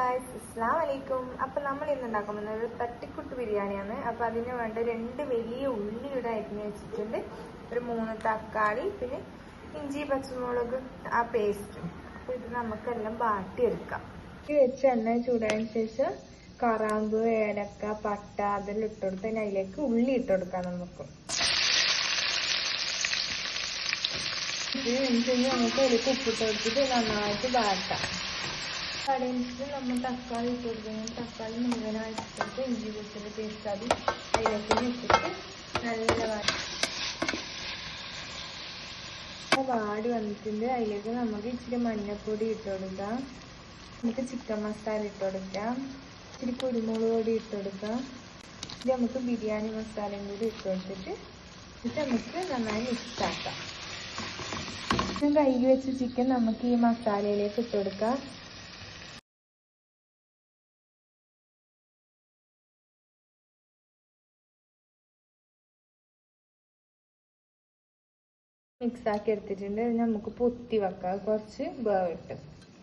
guys, Assalamualaikum. അപ്പോൾ നമ്മൾ ഇന്ന് ഉണ്ടാക്കുന്നത് ഒരു തട്ടിക്കുട്ട് ബിരിയാണിയാണ്. അപ്പോൾ അതിന് വേണ്ട 2 വലിയ ഉള്ളിയുടെ അരിഞ്ഞ് വെച്ചിട്ടുണ്ട്, ഒരു 3 തക്കാളി, പിന്നെ ഇഞ്ചി പച്ചമുളക് ആ പേസ്റ്റും. അപ്പോൾ ഇത് നമുക്കെല്ലാം വാട്ടിയെടുക്കാം. ഇത് വെച്ച് എണ്ണ ചൂടായതിനു ശേഷം കറാമ്പ്, ഏലക്ക, പട്ട അതെല്ലാം ഇട്ടുകൊടുത്ത് അതിലേക്ക് ഉള്ളി ഇട്ടുകൊടുക്കാം. നമുക്ക് നമുക്ക് അതിലേക്ക് ഉപ്പിട്ട് കൊടുത്തിട്ട് നന്നായിട്ട് വാട്ടാം. കടയിലിട്ട് നമ്മൾ തക്കാളി ഇട്ട് കൊടുക്കണം. തക്കാളി മുഴുവനായിട്ട് ഇട്ടിട്ട് ഇഞ്ചി വെളുത്തുള്ളി പേസ്റ്റ് അതിലേക്ക് ഇട്ടിട്ട് നല്ല വാടി വന്നിട്ടുണ്ട്. അതിലേക്ക് നമുക്ക് ഇച്ചിരി മഞ്ഞൾപ്പൊടി ഇട്ട് കൊടുക്കാം, നമുക്ക് ചിക്കൻ മസാല ഇട്ട് കൊടുക്കാം, ഇച്ചിരി കുരുമുളക് പൊടി ഇട്ട് കൊടുക്കാം, ഇത് നമുക്ക് ബിരിയാണി മസാലയും കൂടി ഇട്ട് കൊടുത്തിട്ട് ഇത് നമുക്ക് നന്നായി മിക്സ് ആക്കാം. കഴുകി വെച്ച ചിക്കൻ നമുക്ക് ഈ മസാലയിലേക്ക് ഇട്ട് കൊടുക്കാം. മിക്സ് ആക്കി എടുത്തിട്ടുണ്ട്. നമുക്ക് പൊത്തി വെക്കാം, കുറച്ച് വേവിട്ട്.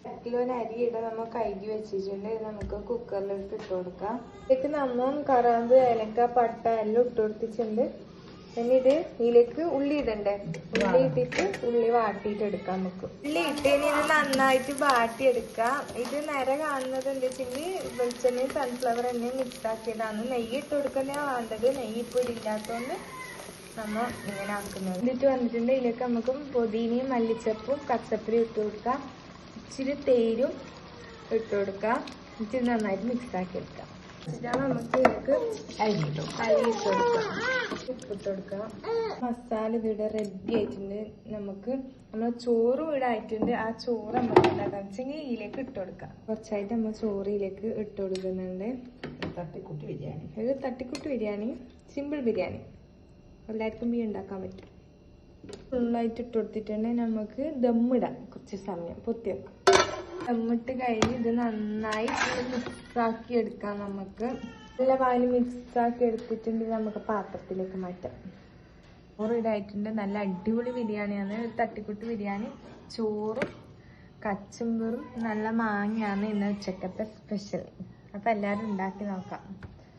1 കിലോ അരിയുടെ നമ്മൾ കഴുകി വെച്ചിട്ടുണ്ട്. ഇത് നമുക്ക് കുക്കറിലിട്ട് ഇട്ട് കൊടുക്കാം. ഇതിലേക്ക് നമ്മൾ കറാമ്പ്, ഏലക്ക, പട്ട എല്ലാം ഇട്ട് കൊടുത്തിട്ടുണ്ട്. പിന്നെ ഇതിലേക്ക് ഉള്ളി ഇടണ്ടേ, ഉള്ളി ഇട്ടിട്ട് ഉള്ളി വാട്ടിയിട്ട് എടുക്കാം. നമുക്ക് ഉള്ളി ഇട്ടതിന് ഇത് നന്നായിട്ട് വാട്ടിയെടുക്കാം. ഇത് നിര കാണുന്നത് എന്താ വെച്ചെങ്കിൽ വെളിച്ചെണ്ണയും സൺഫ്ലവർ എണ്ണയും മിക്സ് ആക്കിയതാണ്. നെയ്യ് ഇട്ട് കൊടുക്കുന്നതാണ് വേണ്ടത്, നെയ്യ് ഇപ്പോൾ ഇല്ലാത്തതുകൊണ്ട് നമ്മൾ ഇങ്ങനെ ആക്കുന്നത്. എന്നിട്ട് വന്നിട്ടുണ്ട്. ഇതിലേക്ക് നമുക്ക് പുതിനയും മല്ലിച്ചപ്പും കച്ചപ്പരും ഇട്ട് കൊടുക്കാം, ഇച്ചിരി തേരും ഇട്ട് കൊടുക്കാം. ഇച്ചിരി നന്നായിട്ട് മിക്സ് ആക്കി എടുക്കാം. നമുക്ക് ഇതിലേക്ക് അരി ഇട്ട് കൊടുക്കാം, ഉപ്പിട്ട് കൊടുക്കാം. മസാല ഇവിടെ റെഡി ആയിട്ടുണ്ട്. നമുക്ക് നമ്മൾ ചോറ് ഇവിടെ ആയിട്ടുണ്ട്. ആ ചോറ് നമുക്ക് ഉണ്ടാക്കാൻ വെച്ചെങ്കിൽ ഇതിലേക്ക് ഇട്ട് കൊടുക്കാം. കുറച്ചായിട്ട് നമ്മൾ ചോറ് ഇതിലേക്ക് ഇട്ട് കൊടുക്കുന്നുണ്ട്. തട്ടിക്കുട്ടി ബിരിയാണി, ഒരു തട്ടിക്കുട്ടി ബിരിയാണി, സിമ്പിൾ ബിരിയാണി എല്ലാവർക്കും ഉണ്ടാക്കാൻ പറ്റും. ഫുള്ളായിട്ട് ഇട്ട് കൊടുത്തിട്ടുണ്ടെങ്കിൽ നമുക്ക് ദമ്മിടാം. കുറച്ച് സമയം പൊത്തി വെക്കാം. ദമ്മിട്ട് കഴിഞ്ഞ് ഇത് നന്നായി മിക്സാക്കി എടുക്കാം. നമുക്ക് നല്ല പാല് മിക്സാക്കി എടുത്തിട്ടുണ്ട്. നമുക്ക് പാത്രത്തിലേക്ക് മാറ്റാം. ചോറ് ഇടായിട്ടുണ്ട്. നല്ല അടിപൊളി ബിരിയാണിയാണ്, ഒരു തട്ടിക്കുട്ടി ബിരിയാണി. ചോറും കച്ചുമ്പറും നല്ല മാങ്ങയാണ് ഇന്ന് ഉച്ചക്കത്തെ സ്പെഷ്യൽ. അപ്പം എല്ലാവരും ഉണ്ടാക്കി നോക്കാം.